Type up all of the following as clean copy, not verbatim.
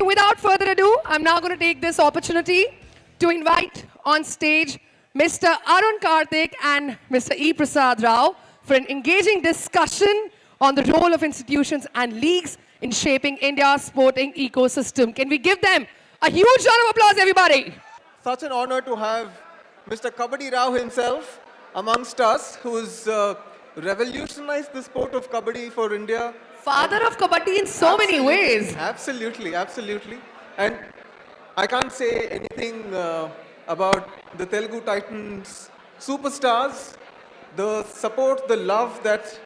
Okay, without further ado, I'm now going to take this opportunity to invite on stage Mr. Arun Karthik and Mr. E. Prasad Rao for an engaging discussion on the role of institutions and leagues in shaping India's sporting ecosystem. Can we give them a huge round of applause, everybody? Such an honor to have Mr. Kabaddi Rao himself amongst us, who's revolutionized the sport of Kabaddi for India. Father of Kabaddi in so many ways. Absolutely, absolutely. And I can't say anything about the Telugu Titans superstars. The support, the love that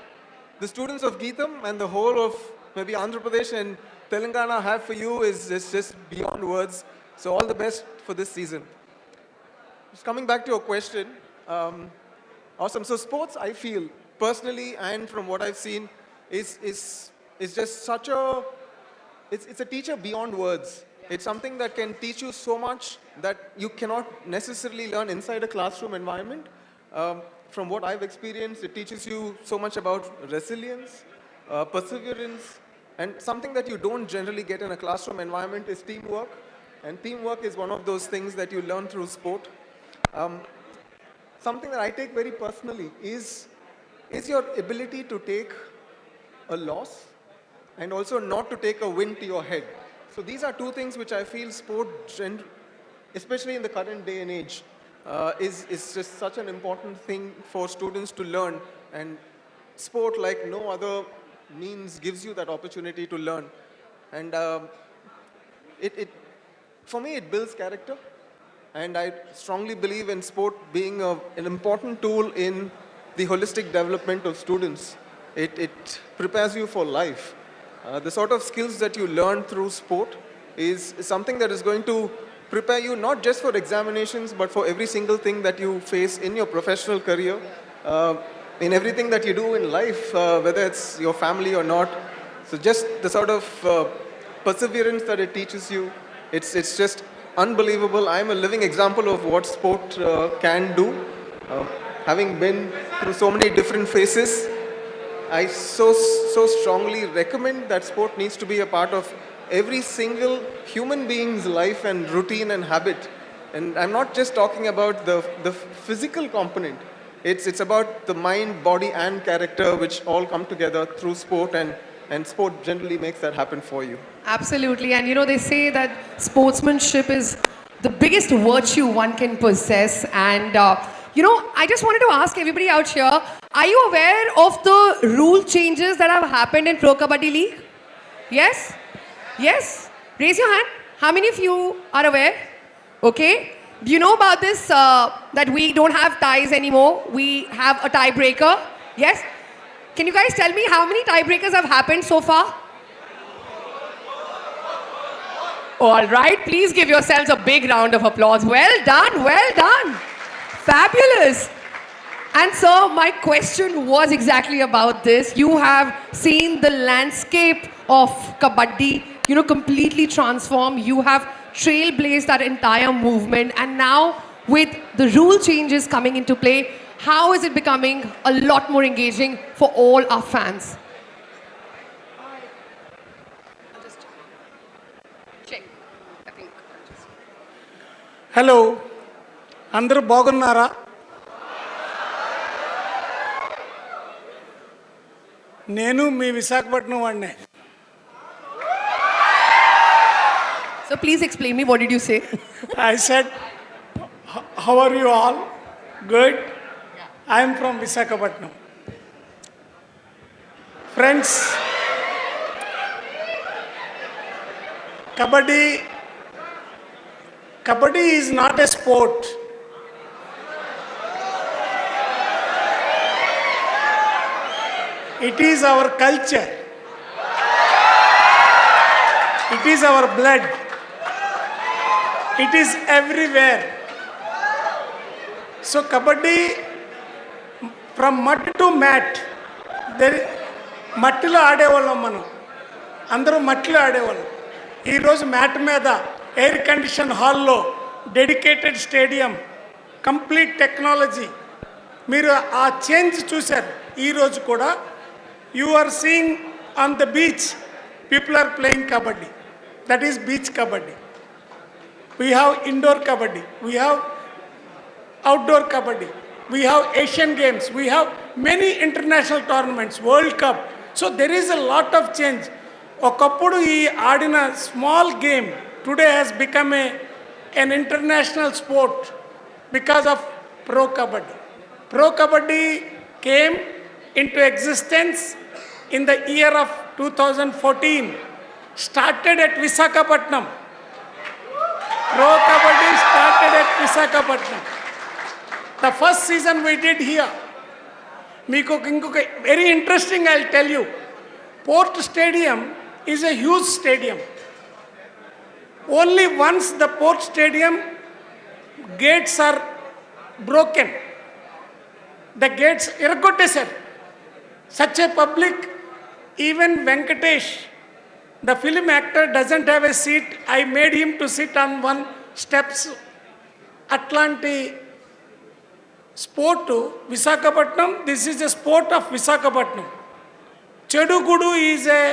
the students of Geetham and the whole of maybe Andhra Pradesh and Telangana have for you is just beyond words. So all the best for this season. Just coming back to your question, awesome. So sports, I feel personally and from what I've seen, is just such a it's a teacher beyond words. It's something that can teach you so much that you cannot necessarily learn inside a classroom environment. From what I've experienced, it teaches you so much about resilience, perseverance, and something that you don't generally get in a classroom environment is teamwork. And teamwork is one of those things that you learn through sport. Something that I take very personally is your ability to take a loss and also not to take a win to your head. So these are two things which I feel sport, especially in the current day and age, is just such an important thing for students to learn. And sport, like no other means, gives you that opportunity to learn. And for me, it builds character. And I strongly believe in sport being an important tool in the holistic development of students. It prepares you for life. The sort of skills that you learn through sport is something that is going to prepare you not just for examinations, but for every single thing that you face in your professional career, in everything that you do in life, whether it's your family or not. So just the sort of perseverance that it teaches you, it's just unbelievable. I'm a living example of what sport can do. Having been through so many different phases, I so strongly recommend that sport needs to be a part of every single human being's life and routine and habit. And I'm not just talking about the physical component. It's about the mind, body, and character, which all come together through sport, and sport generally makes that happen for you. Absolutely. And you know, they say that sportsmanship is the biggest virtue one can possess. And you know, I just wanted to ask everybody out here, are you aware of the rule changes that have happened in Pro Kabaddi League? Yes? Yes? Raise your hand. How many of you are aware? Okay. Do you know about this, that we don't have ties anymore? We have a tiebreaker? Yes? Can you guys tell me how many tiebreakers have happened so far? All right. Please give yourselves a big round of applause. Well done. Well done. Fabulous. And so my question was exactly about this. You have seen the landscape of Kabaddi, you know, completely transform. You have trailblazed that entire movement. And now with the rule changes coming into play, how is it becoming a lot more engaging for all our fans? Check. I think. Hello అందరూ బాగున్నారా? నేను మీ విశాఖపట్నం వాడినే. So please explain me, what did you say? I said, how are you all? Good. I am from Visakhapatnam. Friends, Kabaddi is not a sport. It is our culture. It is our blood. It is everywhere. So Kabaddi, from mud to mat, మట్టిలో ఆడేవాళ్ళం మనం, అందరూ మట్టిలో ఆడేవాళ్ళం. ఈరోజు mat మీద air condition హాల్లో dedicated stadium, complete technology, మీరు ఆ చేంజ్ చూశారు. ఈరోజు కూడా you are seeing on the beach people are playing kabaddi. that is beach kabaddi. We have indoor kabaddi. We have outdoor kabaddi. We have Asian Games. We have many international tournaments, World Cup. So there is a lot of change. ఒకప్పుడు ఈ ఆడిన small game today has become an international sport because of Pro Kabaddi. Pro Kabaddi came into existence in the year of 2014. Started at Visakhapatnam. Pro Kabaddi started at Visakhapatnam. The first season we did here. Meeku inkoka very interesting, I'll tell you. Port Stadium is a huge stadium. Only once the Port Stadium gates are broken. The gates irrigotted. Such a public, even Venkatesh, the film actor, doesn't have a seat. I made him to sit on one steps. Atlanti sport to Visakhapatnam. This is a sport of Visakhapatnam. Chedugudu is a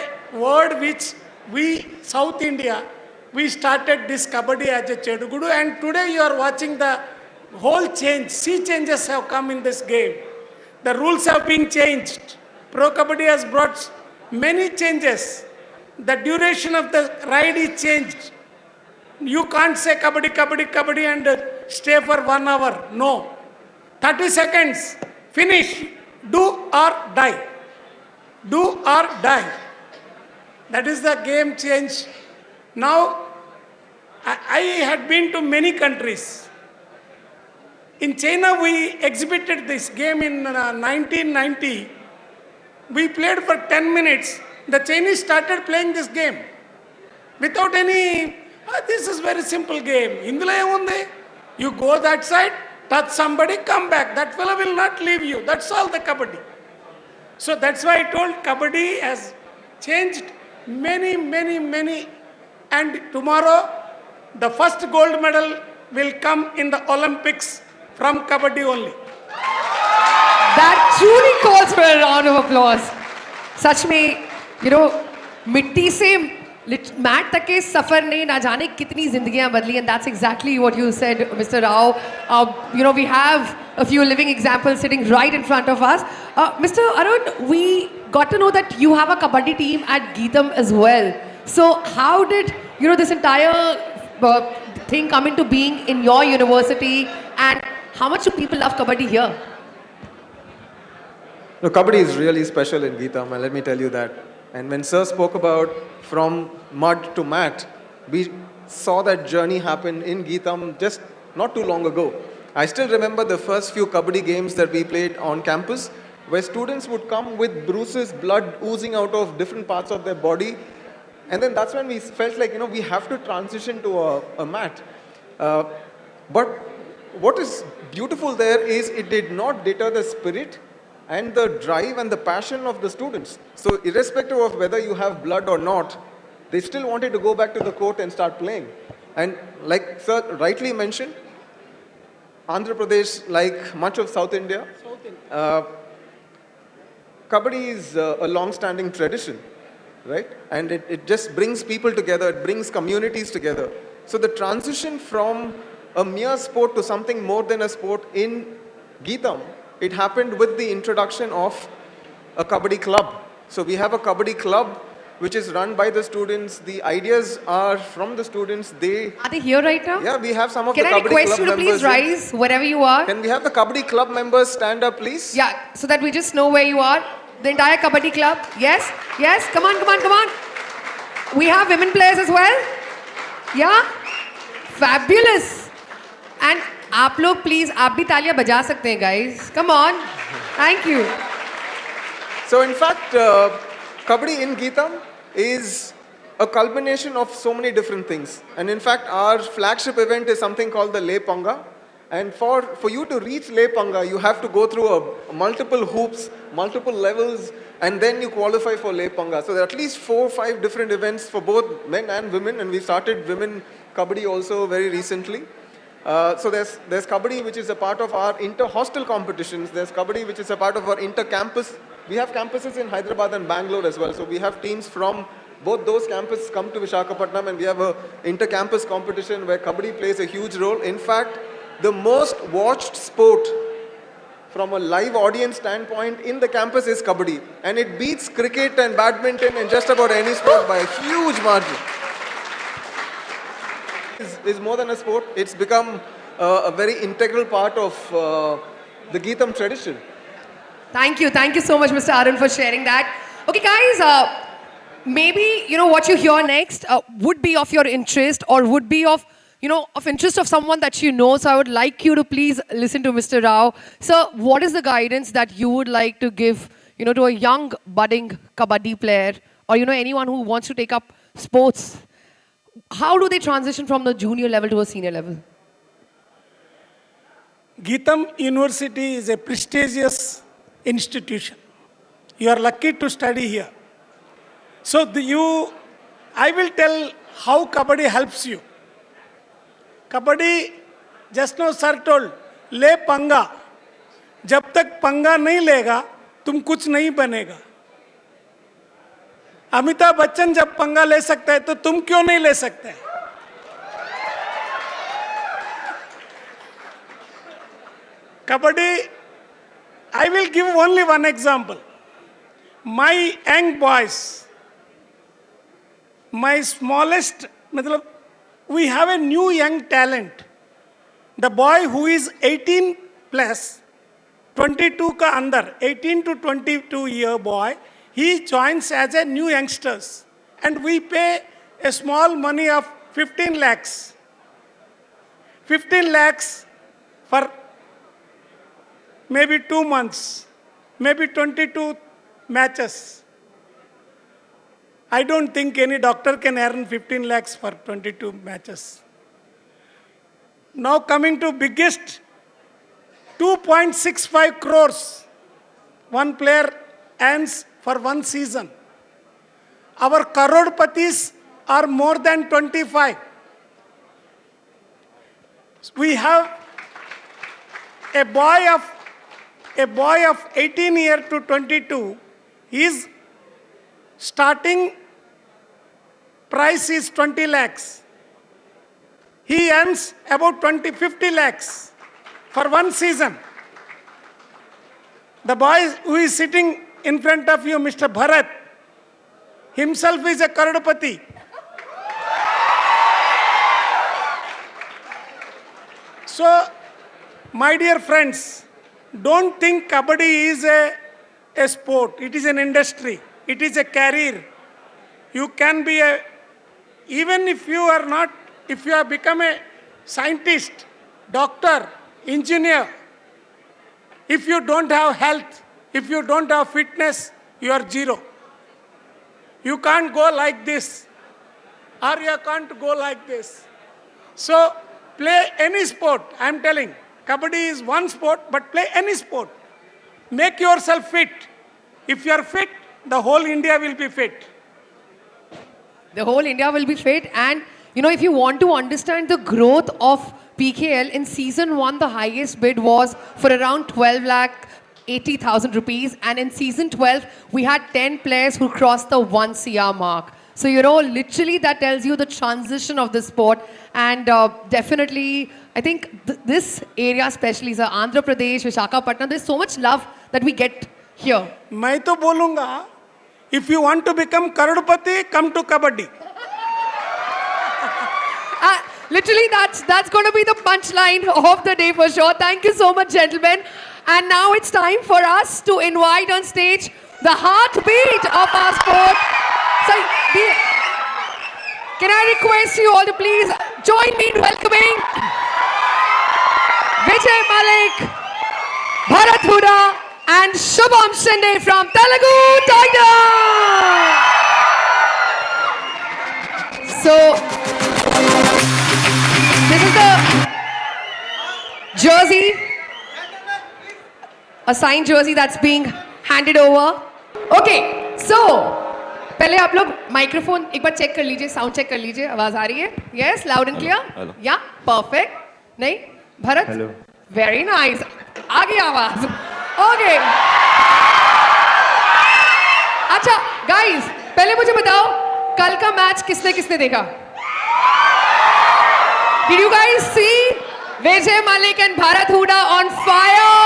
word which we, South India, we started this kabaddi as a Chedugudu, and today you are watching the whole change. Sea changes have come in this game. The rules have been changed. Pro Kabaddi has brought many changes. The duration of the ride is changed. You can't say kabaddi, kabaddi, kabaddi and stay for 1 hour. No. 30 seconds. Finish. Do or die. Do or die. That is the game change. Now, I had been to many countries. In China, we exhibited this game in 1990. We played for 10 minutes. The Chinese started playing this game without any, this is very simple game. Indulo emundi? You go that side, touch somebody, come back. That fellow will not leave you. That's all the kabaddi. So that's why I told kabaddi has changed many, many, many. And tomorrow, the first gold medal will come in the Olympics from kabaddi only. That truly calls for a round of applause. सच में, मिट्टी से mat तक के सफर ने ना जाने कितनी जिंदगियां बदली, and that's exactly what you said, Mr. Rao. We have a few living examples sitting right in front of us. Mr. Arun, we got to know that you have a kabaddi team at Geetam as well. So how did this entire thing come into being in your university, and how much do people love kabaddi here? No, kabaddi is really special in Geetam, and let me tell you that. And when Sir spoke about from mud to mat, we saw that journey happen in Geetam just not too long ago. I still remember the first few kabaddi games that we played on campus, where students would come with bruises, blood oozing out of different parts of their body. And then that's when we felt like, we have to transition to a mat. But what is beautiful there is it did not deter the spirit and the drive and the passion of the students. So irrespective of whether you have blood or not, they still wanted to go back to the court and start playing. And like Sir rightly mentioned, Andhra Pradesh, like much of South India, kabaddi is a long-standing tradition, right? And it just brings people together, it brings communities together. So the transition from a mere sport to something more than a sport in Geetam, it happened with the introduction of a kabaddi club. So we have a kabaddi club which is run by the students. The ideas are from the students. Are they here right now? Yeah, we have some of Can the I kabaddi club request you to members. please rise wherever you are? Can we have the kabaddi club members stand up, please? Yeah, so that we just know where you are. The entire kabaddi club. Yes, yes. Come on, come on, come on. We have women players as well. Yeah, fabulous. And आप लोग please आप भी तालियां बजा सकते हैं guys. Come on. Thank you. So in fact, kabaddi in Geetam is a culmination of so many different things. And in fact, our flagship event is something called the Le Panga. And for you to reach Le Panga, you have to go through multiple hoops, multiple levels, and then you qualify for Le Panga. So there are at least 4 or 5 different events for both men and women, and we started women kabaddi also very recently. So there's kabaddi, which is a part of our inter-hostel competitions. There's kabaddi, which is a part of our inter-campus. We have campuses in Hyderabad and Bangalore as well. So we have teams from both those campuses come to Visakhapatnam and we have a inter-campus competition where Kabaddi plays a huge role. In fact, the most watched sport from a live audience standpoint in the campus is Kabaddi. And it beats cricket and badminton and just about any sport by a huge margin. It's more than a sport. It's become a very integral part of the Geetam tradition. Thank you so much, Mr. Arun, for sharing that. Okay, guys, maybe what you hear next would be of your interest or would be of of interest of someone that you know. So I would like you to please listen to Mr. Rao. Sir, what is the guidance that you would like to give to a young budding kabaddi player or anyone who wants to take up sports? How do they transition from the junior level to a senior level? Geetam University is a prestigious institution. You are lucky to study here. So I will tell how Kabaddi helps you. Kabaddi, just now sir told, ले पंगा. जब तक पंगा नहीं लेगा, तुम कुछ नहीं बनेगा. अमिताभ बच्चन जब पंगा ले सकता है, तो तुम क्यों नहीं ले सकते? Kabaddi, I will give only one example. My young boys, my smallest, we have a new young talent. The boy who is 18 plus, 22 ka andar, 18 to 22 year boy, he joins as a new youngsters. And we pay a small money of 15 lakhs. 15 lakhs for maybe 2 months, maybe 22 matches. I don't think any doctor can earn 15 lakhs for 22 matches. Now coming to biggest, 2.65 crores one player earns for one season. Our Karodpatis are more than 25. We have a boy of 18 years to 22, his starting price is 20 lakhs. He earns about 50 lakhs for one season. The boy who is sitting in front of you, Mr. Bharat, himself is a Karodpati. So, my dear friends, don't think Kabaddi is a sport. It is an industry. It is a career. You can be even if you are not, if you have become a scientist, doctor, engineer, if you don't have health, if you don't have fitness, you are zero. You can't go like this, or you can't go like this. So, play any sport, I am telling. Kabaddi is one sport, but play any sport. Make yourself fit. If you are fit, the whole India will be fit. The whole India will be fit. And, if you want to understand the growth of PKL, in season 1, the highest bid was for around 12,80,000 rupees. And in season 12, we had 10 players who crossed the 1 CR mark. So, literally that tells you the transition of the sport. And definitely, I think this area especially, sir, Andhra Pradesh, Visakhapatnam, there's so much love that we get here. मैं तो बोलूँगा, if you want to become Karodpati, come to Kabaddi. Literally, that's going to be the punchline of the day for sure. Thank you so much, gentlemen. And now it's time for us to invite on stage the heartbeat of our sport. So, can I request you all to please join me in welcoming Vijay Malik, Bharat Hooda, and Shubham Shinde from Telugu Tigers. So, this is the jersey, a signed jersey that's being handed over. Okay, so पहले आप लोग microphone एक बार check कर लीजिए, sound check कर लीजिए, आवाज आ रही है? Yes, loud and clear? Yeah, perfect. नहीं, भरत? हेलो. Very nice. आ गई आवाज. ओके. अच्छा, गाइस, पहले मुझे बताओ कल का मैच किसने किसने देखा? Did you guys see Vijay Malik and Bharat Hooda on fire?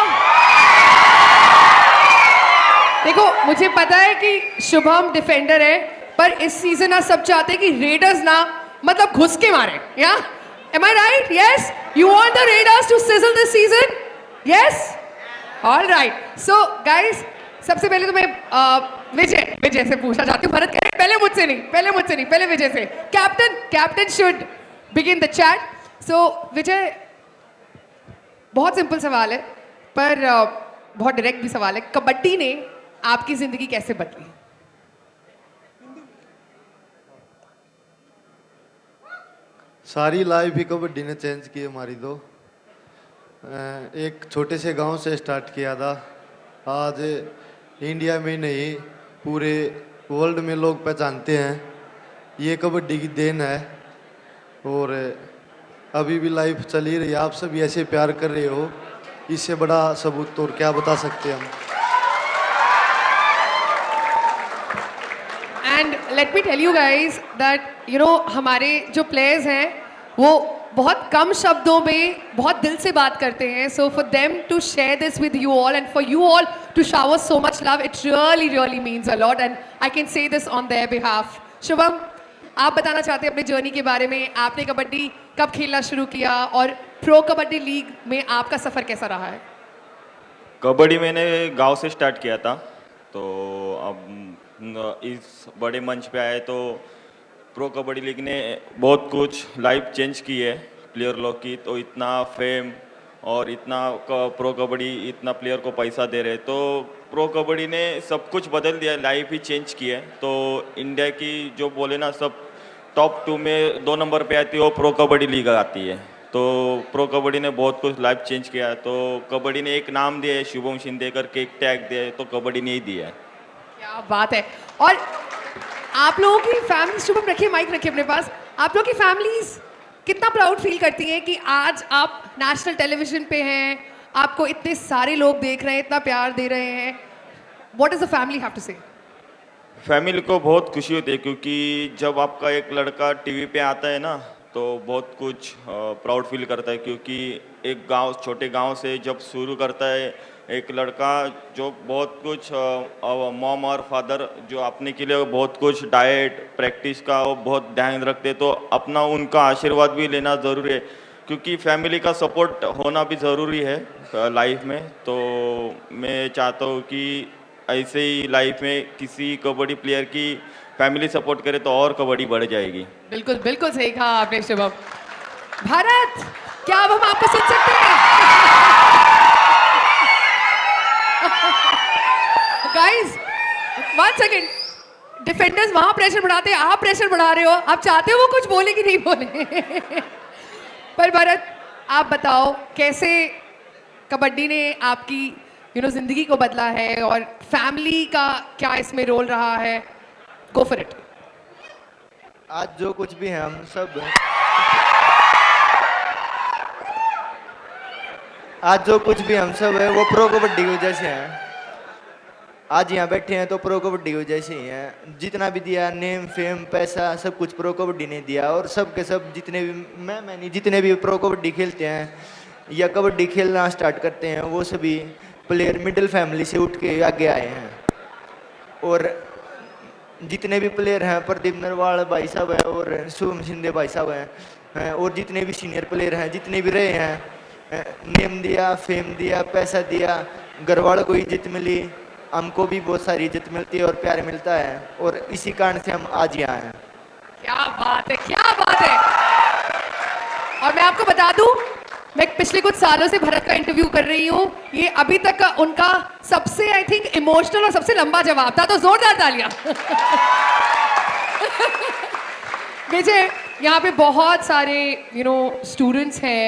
देखो मुझे पता है कि शुभम डिफेंडर है, पर इस सीजन ना सब चाहते हैं कि रेडर्स ना मतलब घुस के मारे, या? Am I right? Yes? You want the Raiders to sizzle this season? Yes? All right. So guys, सबसे पहले तो मैं विजय से पूछना चाहती हूँ. भरत कह रहे हैं पहले मुझसे नहीं, पहले विजय से. Captain should begin the chat. So Vijay, बहुत सिंपल सवाल है पर बहुत डायरेक्ट भी सवाल है. कबड्डी ने आपकी जिंदगी कैसे बदली? सारी लाइफ ही कबड्डी ने चेंज की हमारी. तो एक छोटे से गांव से स्टार्ट किया था. आज इंडिया में नहीं पूरे वर्ल्ड में लोग पहचानते हैं. ये कबड्डी की देन है और अभी भी लाइफ चल ही रही है. आप सभी ऐसे प्यार कर रहे हो, इससे बड़ा सबूत और क्या बता सकते हैं हम. And let me tell you guys that you know हमारे जो प्लेयर्स हैं वो बहुत कम शब्दों में बहुत दिल से बात करते हैं. So for them to share this with you all and for you all to shower so much love, it really means a lot and I can say this on their behalf. Shubham, आप बताना चाहते हैं अपने journey के बारे में. आपने कबड्डी कब खेलना शुरू किया और प्रो कबड्डी लीग में आपका सफ़र कैसा रहा है? कबड्डी मैंने गांव से स्टार्ट किया था, तो अब इस बड़े मंच पे आए तो प्रो कबड्डी लीग ने बहुत कुछ लाइफ चेंज की है प्लेयर लोग की. तो इतना फेम और इतना प्रो कबड्डी इतना प्लेयर को पैसा दे रहे, तो प्रो कबड्डी ने सब कुछ बदल दिया, लाइफ ही चेंज की है. तो इंडिया की जो बोले ना सब टॉप 2 में 2 नंबर पे आती है वो प्रो कबड्डी लीग आती है. तो प्रो कबड्डी ने बहुत कुछ लाइफ चेंज किया है. तो कबड्डी ने एक नाम दिया है शुभम शिंदे करके, एक टैग दिया है, तो कबड्डी ने ही दिया है. क्या बात है. और आप लोगों की फैमिली, शुभम रखिए माइक रखिए अपने पास, आप लोगों की फैमिलीज कितना प्राउड फील करती हैं कि आज आप नेशनल टेलीविजन पे हैं, आपको इतने सारे लोग देख रहे हैं, इतना प्यार दे रहे हैं. What is the family have to say? Family को बहुत खुशी होती है क्योंकि जब आपका एक लड़का टीवी पे आता है ना तो बहुत कुछ प्राउड फील करता है. क्योंकि एक गांव, छोटे गांव से जब शुरू करता है एक लड़का, जो बहुत कुछ मॉम और फादर जो अपने के लिए बहुत कुछ डाइट प्रैक्टिस का वो बहुत ध्यान रखते, तो अपना उनका आशीर्वाद भी लेना ज़रूरी है. क्योंकि फैमिली का सपोर्ट होना भी ज़रूरी है लाइफ में. तो मैं चाहता हूँ कि ऐसे ही लाइफ में किसी कबड्डी प्लेयर की फैमिली सपोर्ट करे तो और कबड्डी बढ़ जाएगी. बिल्कुल बिल्कुल सही कहा आपने शुभम. भारत, क्या अब हम आपको सुन सकते हैं? Guys, 1 second. डिफेंडर्स वहां प्रेशर बढ़ाते हैं, आप प्रेशर बढ़ा रहे हो. आप चाहते हो वो कुछ बोले कि नहीं बोले? पर भारत, आप बताओ कैसे कबड्डी ने आपकी जिंदगी को बदला है और फैमिली का क्या इसमें रोल रहा है? Go for it. आज जो कुछ भी है हम सब, आज जो कुछ भी हम सब है वो प्रो कबड्डी की वजह से है. आज यहाँ बैठे हैं तो प्रो कबड्डी की वजह से ही हैं. जितना भी दिया, नेम फेम पैसा, सब कुछ प्रो कबड्डी ने दिया. और सब के सब जितने भी मैं नहीं जितने भी प्रो कबड्डी खेलते हैं या कबड्डी खेलना स्टार्ट करते हैं वो सभी प्लेयर मिडिल फैमिली से उठ के आगे आए हैं. और जितने भी प्लेयर हैं, प्रदीप नरवाल भाई साहब हैं और शुभम शिंदे भाई साहब हैं, और जितने भी सीनियर प्लेयर हैं, जितने भी रहे हैं, नेम दिया, फेम दिया, पैसा दिया, घर वालों को इज्जत मिली, हमको भी बहुत सारी इज्जत मिलती है और प्यार मिलता है. और इसी कारण से हम आज यहाँ हैं. क्या बात है, क्या बात है. और मैं आपको बता दूं, मैं पिछले कुछ सालों से भरत का इंटरव्यू कर रही हूँ. ये अभी तक का उनका सबसे आई थिंक इमोशनल और सबसे लंबा जवाब था, तो जोरदार तालियां. विजय, यहाँ पे बहुत सारे स्टूडेंट्स हैं,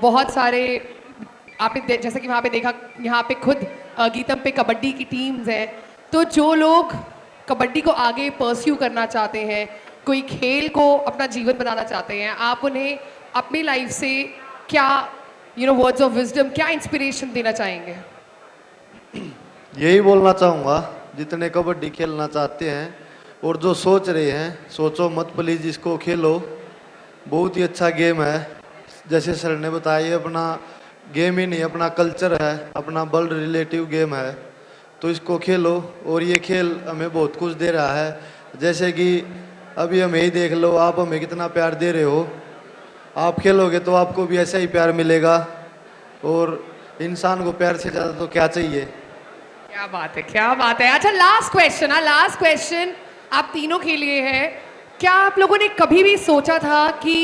बहुत सारे आपने जैसे कि वहाँ पे देखा, यहाँ पे खुद गीतम पे कबड्डी की टीम्स हैं. तो जो लोग कबड्डी को आगे परस्यू करना चाहते हैं, कोई खेल को अपना जीवन बनाना चाहते हैं, आप उन्हें अपनी लाइफ से क्या वर्ड्स ऑफ विजडम, क्या इंस्पिरेशन देना चाहेंगे? यही बोलना चाहूँगा, जितने कबड्डी खेलना चाहते हैं और जो सोच रहे हैं सोचो मत प्लीज, इसको खेलो। बहुत ही अच्छा गेम है। जैसे सर ने बताया ये अपना गेम ही नहीं, अपना कल्चर है, अपना वर्ल्ड रिलेटिव गेम है। तो इसको खेलो और ये खेल हमें बहुत कुछ दे रहा है। जैसे कि अभी हमें ही देख लो, आप हमें कितना प्यार दे रहे हो। आप खेलोगे तो आपको भी ऐसा ही प्यार मिलेगा। और इंसान को प्यार से ज़्यादा तो क्या चाहिए। क्या बात है, क्या बात है। अच्छा, लास्ट क्वेश्चन, लास्ट क्वेश्चन। आप तीनों के लिए है, क्या आप लोगों ने कभी भी सोचा था कि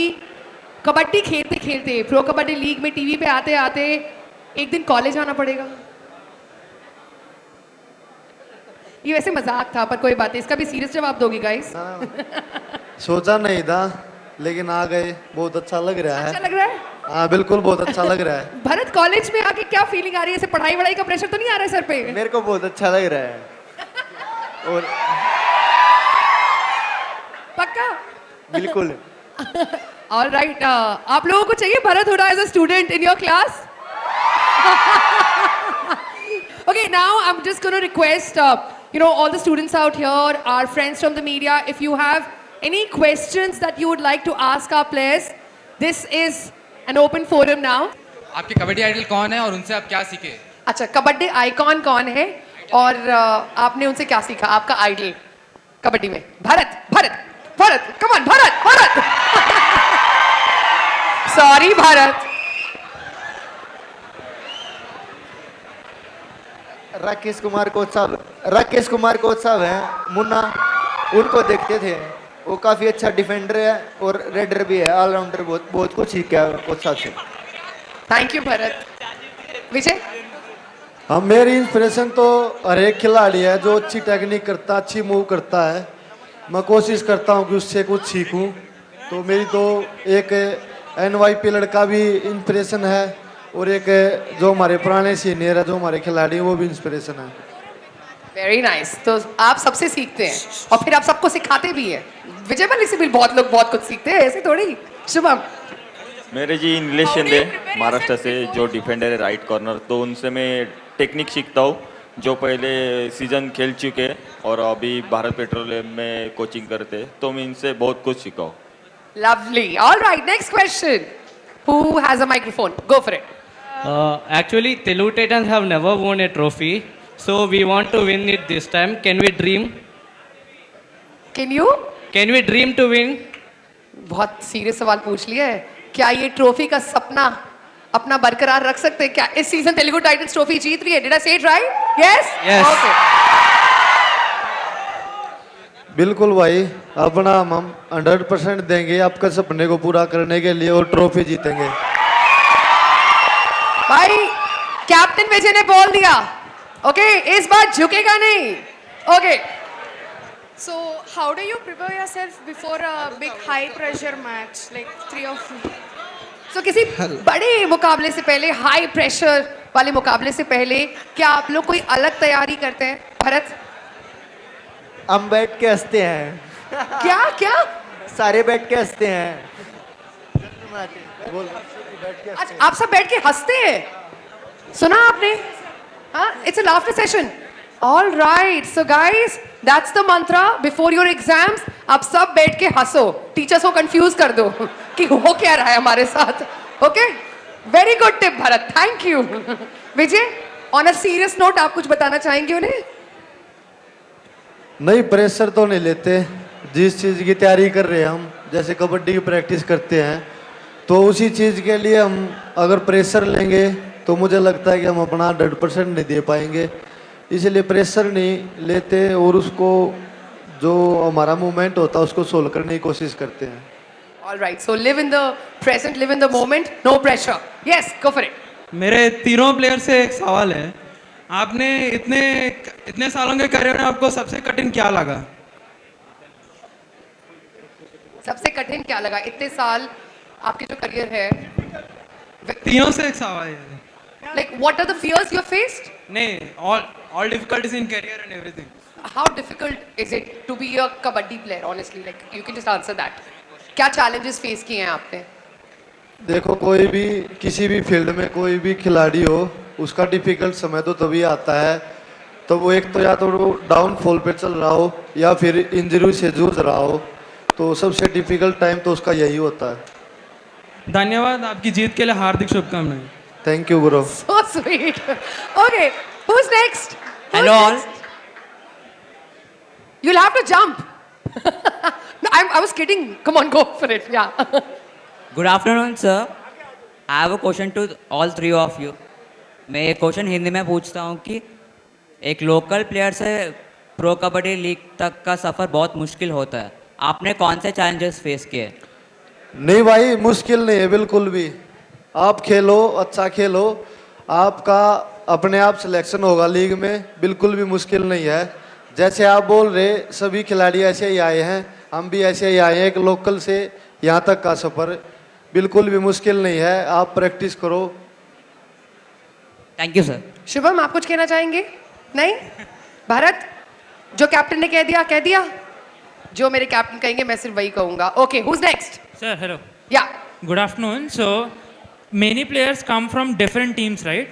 कबड्डी खेलते खेलते प्रो कबड्डी लीग में टीवी पे आते आते एक दिन कॉलेज आना पड़ेगा? ये वैसे मजाक था, पर कोई बात नहीं, इसका भी सीरियस जवाब दोगे गाइस? सोचा नहीं था लेकिन आ गए, बहुत अच्छा लग रहा अच्छा है। लग रहा है? हाँ बिल्कुल, बहुत अच्छा लग रहा है। भरत, कॉलेज में आके क्या फीलिंग आ रही है? ऐसे पढ़ाई वढ़ाई का प्रेशर तो नहीं आ रहा है सर पे? मेरे को बहुत अच्छा लग रहा है। और पक्का? बिल्कुल। ऑल राइट, आप लोगों को चाहिए Bharat Hooda as a student in your class? Okay, now I'm just going to request, all the students out here, our friends from the media, if you have any questions that you would like to ask our players, this is an open forum now. आपके kabaddi idol कौन है और उनसे आप क्या सीखे? अच्छा, kabaddi icon कौन है और आपने उनसे क्या सीखा? आपका आइडल कबड्डी में? Bharat, Bharat, Bharat, come on Bharat, Bharat. Sorry Bharat. Rakesh Kumar coach साहब हैं मुन्ना, उनको देखते थे। वो काफ़ी अच्छा डिफेंडर है और रेडर भी है, ऑलराउंडर। बहुत कुछ सीखा कोच साहब से। Thank you Bharat. विजय? हम मेरी इंस्पिरेशन तो हर एक खिलाड़ी है जो अच्छी टेक्निक करता, अच्छी मूव करता है। मैं कोशिश करता हूँ कि उससे कुछ सीखूं। तो मेरी तो एक NYP लड़का भी इंस्पिरेशन है और एक जो हमारे पुराने सीनियर है, जो हमारे खिलाड़ी हैं, वो भी इंस्पिरेशन है। Very nice. तो आप सबसे सीखते हैं और फिर आप सबको सिखाते भी हैं। विजय मल्ली से भी बहुत लोग बहुत कुछ सीखते हैं, ऐसे थोड़ी। शुभम? मेरे जी इंग्लिश शिंदे महाराष्ट्र से, जो डिफेंडर है राइट कॉर्नर, तो उनसे मैं टेक्निक सीखता हूँ, जो पहले सीजन खेल चुके हैं और अभी भारत पेट्रोलियम में कोचिंग करते हैं। तो मैं इनसे बहुत कुछ सीखा हूँ। Lovely. All right, next question. Who has a microphone? Go for it. Actually, Telugu Titans have never won a trophy, so we want to win it this time. Can we dream? Can you? Can we dream to win? बहुत serious सवाल पूछ लिया है। क्या ये trophy का सपना अपना बरकरार रख सकते हैं? क्या इस सीजन तेलुगु टाइटंस ट्रॉफी जीत रही है? Did I say it right? Yes? Yes. Okay. बिल्कुल भाई, अपना हम 100% देंगे आपके सपने को पूरा करने के लिए और ट्रॉफी जीतेंगे। भाई, कैप्टन विजय ने बोल दिया। ओके, इस बार झुकेगा नहीं। Okay. So, how do you prepare yourself before a big high pressure match, like 3 of you? So, किसी बड़े मुकाबले से पहले, हाई प्रेशर वाले मुकाबले से पहले, क्या आप लोग कोई अलग तैयारी करते हैं? भरत? हम बैठ के हंसते हैं। क्या क्या? सारे बैठ के हंसते हैं। अच्छा, आप सब बैठ के हंसते हैं? सुना आपने? हाँ, it's a laughter session. All right, so guys, that's the Mantra before your exams. आप सब बैठ के हंसो, टीचर्स को कंफ्यूज कर दो कि हो क्या रहा है हमारे साथ। Okay, very good tip Bharat, thank you. Vijay, on a serious note, आप कुछ बताना चाहेंगे उन्हें? नहीं, प्रेशर तो नहीं लेते। जिस चीज़ की तैयारी कर रहे हैं हम, जैसे कबड्डी की प्रैक्टिस करते हैं, तो उसी चीज़ के लिए हम अगर प्रेशर लेंगे तो मुझे लगता है कि हम अपना 100% नहीं दे पाएंगे। इसलिए प्रेशर नहीं लेते और उसको जो हमारा मूवमेंट होता है उसको सोल्व करने की कोशिश करते हैं। All right, so live in the present, live in the moment, no pressure. Yes, go for it. मेरे तीनों प्लेयर से एक सवाल है। आपने इतने सालों के करियर में आपको सबसे कठिन क्या लगा? सबसे कठिन क्या लगा इतने साल आपके जो करियर है? तीनों से एक सवाल है। Like, what are the fears you have faced? नहीं, all difficulties in career and everything. How difficult is it to be a kabaddi player? Honestly, like you can just answer that. क्या challenges face किए हैं आपने? देखो, कोई भी किसी भी फील्ड में कोई भी खिलाड़ी हो, उसका डिफिकल्ट समय तो तभी आता है तो वो एक तो या तो वो डाउनफॉल पे चल रहा हो या फिर इंजरी से जूझ रहा हो, तो सबसे डिफिकल्ट टाइम तो उसका यही होता है। धन्यवाद, आपकी जीत के लिए हार्दिक शुभकामनाएं। Thank you Guru. So sweet. Okay, who's next? Hello all. You'll have to jump. No, I was kidding. Come on, go for it. Yeah. Good afternoon, sir. I have a question to all three of you. मैं एक question Hindi में पूछता हूँ कि एक local player से pro kabaddi league तक का सफ़र बहुत मुश्किल होता है, आपने कौन से चैलेंजेस फेस किए? नहीं भाई, मुश्किल नहीं है बिल्कुल भी। आप खेलो, अच्छा खेलो, आपका अपने आप सिलेक्शन होगा लीग में, बिल्कुल भी मुश्किल नहीं है। जैसे आप बोल रहे सभी खिलाड़ी ऐसे ही आए हैं, हम भी ऐसे ही आए हैं। एक लोकल से यहाँ तक का सफ़र बिल्कुल भी मुश्किल नहीं है, आप प्रैक्टिस करो। Thank you sir. शुभम, आप कुछ कहना चाहेंगे? नहीं? भारत, जो कैप्टन ने कह दिया। जो मेरे कैप्टन कहेंगे मैं सिर्फ वही कहूंगा। Okay, who's next? Sir, hello. या Good afternoon. So, many players come from different teams, right?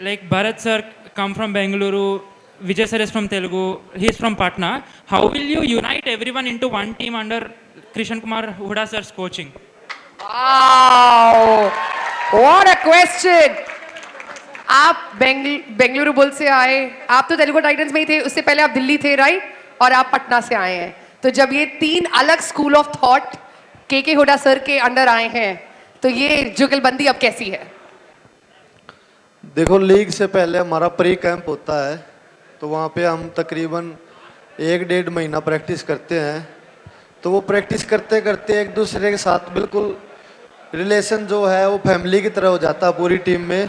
Like Bharat sir come from Bengaluru, Vijay sir is from Telugu, he is from Patna. How will you unite everyone into one team under Krishan Kumar Huda sir's coaching? Wow! What a question! आप Bengaluru bull से आए, आप तो Telugu Titans में ही थे, उससे पहले आप दिल्ली थे, राइट? और आप पटना से आए हैं। तो जब ये तीन अलग स्कूल ऑफ थॉट के हुडा सर के अंडर आए हैं, तो ये जुगलबंदी अब कैसी है? देखो, लीग से पहले हमारा प्री कैंप होता है, तो वहाँ पे हम तकरीबन 1-1.5 महीना प्रैक्टिस करते हैं। तो वो प्रैक्टिस करते करते एक दूसरे के साथ बिल्कुल रिलेशन जो है वो फैमिली की तरह हो जाता है पूरी टीम में।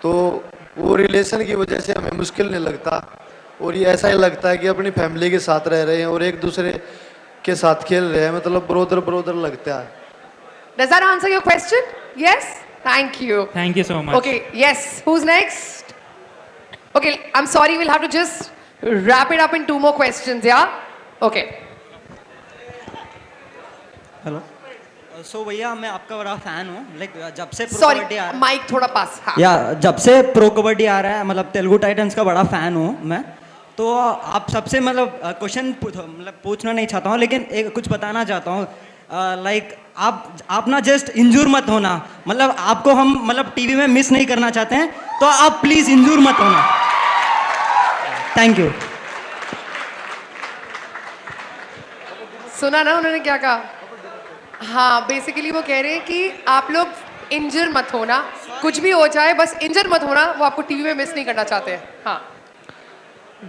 तो वो रिलेशन की वजह से हमें मुश्किल नहीं लगता, और ये ऐसा ही लगता है कि अपनी फैमिली के साथ रह रहे हैं और एक दूसरे के साथ खेल रहे हैं, मतलब ब्रोदर लगता है। Does that answer your question? Yes? Thank you. Thank you so much. Okay, yes. Who's next? Okay, I'm sorry, we'll have to just wrap it up in 2 more questions, yeah? Okay. Hello. So भैया, मैं आपका बड़ा fan हूँ। Like जब से pro Sorry, kabaddi आ रहा mic थोड़ा पास। हाँ. या जब से प्रो कबड्डी आ रहा है, मतलब तेलुगु टाइटंस का बड़ा फैन हूँ मैं। तो आप सबसे मतलब क्वेश्चन पूछना नहीं चाहता हूँ, लेकिन एक कुछ बताना चाहता हूँ। लाइक आप ना जस्ट इंजूर मत होना, मतलब आपको हम मतलब टीवी में मिस नहीं करना चाहते हैं, तो आप प्लीज़ इंजूर मत होना। Thank you. सुना ना उन्होंने क्या कहा? हाँ, बेसिकली वो कह रहे हैं कि आप लोग इंजर मत होना, कुछ भी हो जाए बस इंजर मत होना, वो आपको टीवी में मिस नहीं करना चाहते हैं। हाँ,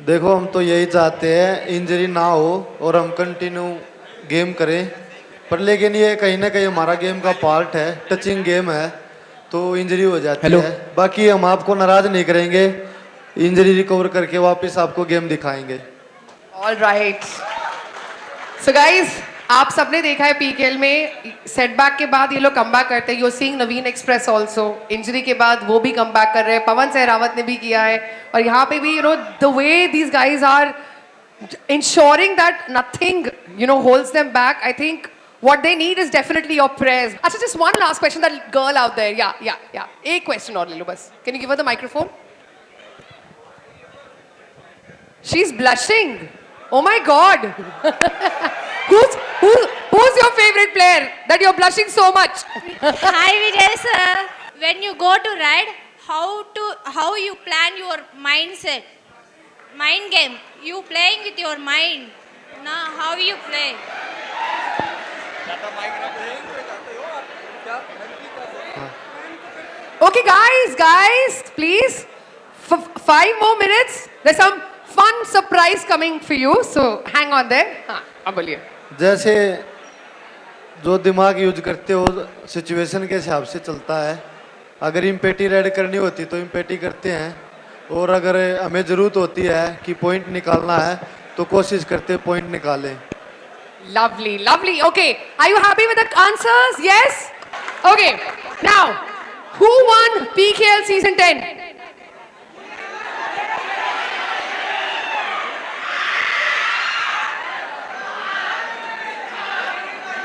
देखो, हम तो यही चाहते हैं इंजरी ना हो और हम कंटिन्यू गेम करें, पर लेकिन ये कहीं ना कहीं हमारा गेम का पार्ट है, टचिंग गेम है, तो इंजरी हो जाती है। बाकी हम आपको नाराज नहीं करेंगे, इंजरी रिकवर करके वापस आपको गेम दिखाएंगे। All right. सो गाइज, आप सबने देखा है पीकेएल में सेटबैक के बाद ये लोग कमबैक करते हैं। You are seeing Naveen express also, injury के बाद वो भी कमबैक कर रहे हैं। पवन सहरावत ने भी किया है, और यहाँ पे भी the way these guys are ensuring that nothing holds them back. I think what they need is definitely your prayers. Achha, just one last question, that girl out there. Yeah. एक question और ले लो बस. Can you give her the microphone? She's blushing. Oh my God. Who's your favorite player that you're blushing so much? Hi Vijay sir. When you go to ride, how you plan your mindset? Mind game. You playing with your mind. Now how you play? Okay, guys, please. 5 more minutes. There's some fun surprise coming for you. So hang on there. हाँ, अब बोलिए। जैसे जो दिमाग use करते हो situation के हिसाब से चलता है। अगर इम्पेटी रेड करनी होती तो इम्पेटी करते हैं, और अगर हमें ज़रूरत होती है कि पॉइंट निकालना है तो कोशिश करते हैं पॉइंट निकालें। Lovely. Okay, are you happy with the answers? Yes? Okay, now, who won PKL Season 10?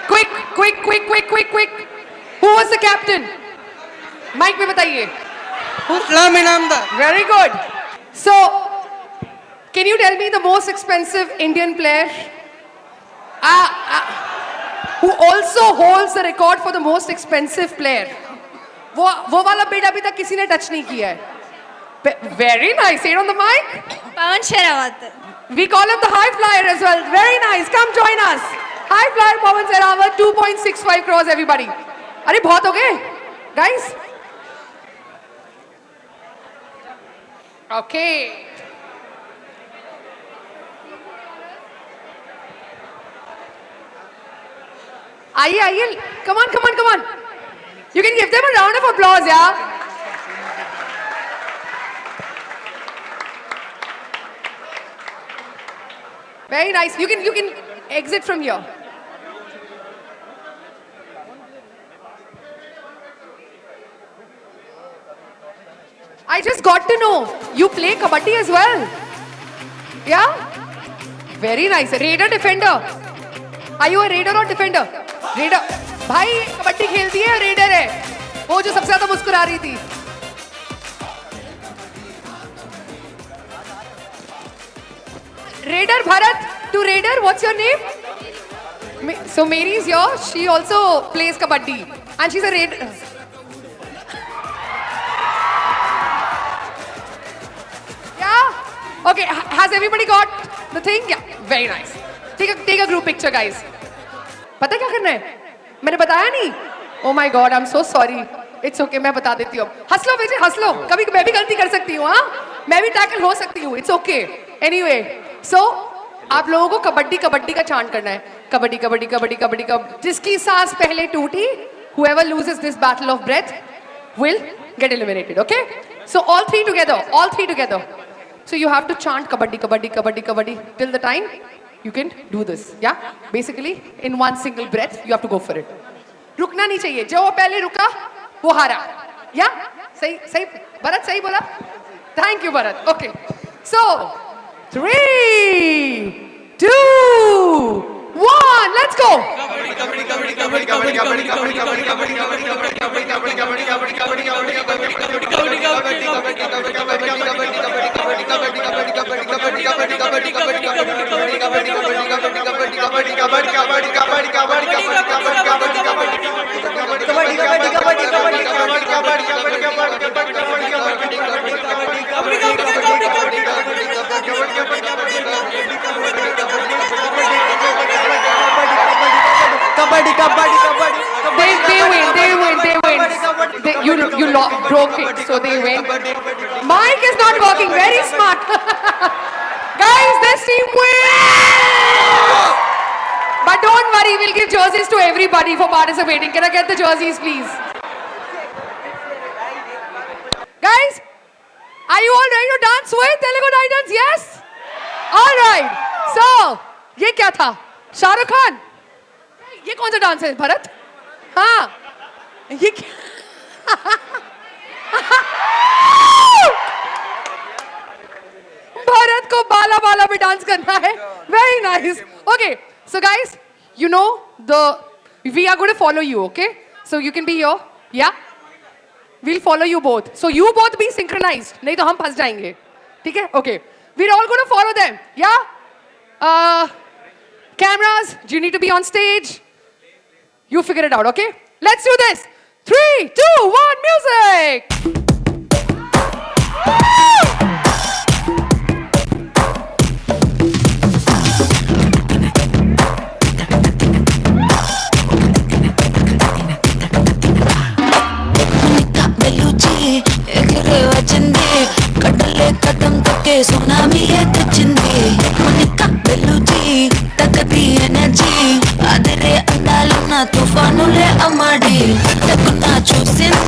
Quick. Who was the captain? Mike में बताइए। Uslam Inamdar. Very good. So, Can you tell me the most expensive Indian player? Who also holds the record for the most expensive player. वो वाला bid अभी तक किसी ने touch नहीं किया है. Very nice. Say it on the mic. Pawan Sherawat. We call him the high flyer as well. Very nice. Come join us. High flyer Pawan Sherawat, 2.65 crores everybody. अरे बहुत हो गए, guys. Okay. आइए, come on. You can give them a round of applause, yeah. Very nice. You can exit from here. I just got to know you play kabaddi as well. Yeah? Very nice. Raider defender. Are you a raider or defender? Raider. भाई कबड्डी खेलती है raider है वो जो सबसे ज्यादा मुस्कुरा रही थी raider Bharat to raider what's your name so Mary is here she also plays kabaddi and she's a raider yeah okay has everybody got the thing yeah very nice take a group picture guys पता है क्या करना है मैंने बताया नहीं oh my god I'm so sorry it's okay मैं बता देती हूँ हंस लो बेटे हंस लो कभी मैं भी गलती कर सकती हूँ हाँ मैं भी टैकल हो सकती हूँ it's okay anyway so आप लोगों को कबड्डी का चांट करना है कबड्डी जिसकी सांस पहले टूटी whoever loses this battle of breath will get eliminated okay so all three together so you have to chant kabaddi till the time you can do this yeah basically in one single breath you have to go for it रुकना नहीं चाहिए जो पहले रुका वो हारा या सही भरत सही बोला thank you Bharat okay so 3 2 1 let's go They win. You broke it, so they win. Mic is not working. Very smart. Guys, this team wins! But don't worry, we'll give jerseys to everybody for participating. Can I get the jerseys, please? Guys, are you all ready to dance with Telugu Titans? Yes? All right. So, ये क्या था? शाहरुख खान? ये कौन सा dance है भरत हाँ ये भरत को बाला पे डांस करना है very nice okay so guys you know we are going to follow you okay so you can be here yeah we'll follow you both so you both be synchronized नहीं तो हम फंस जाएंगे ठीक है okay we're all going to follow them yeah cameras you need to be on stage you figure it out okay let's do this 3 2 1 music కదం తొక్కే tsunami తెచ్చింది Manika బెల్లుజీ తగ్గది energy అదరే అందాలున్న తుఫానులే అమ్మాడి తక్కున చూసింది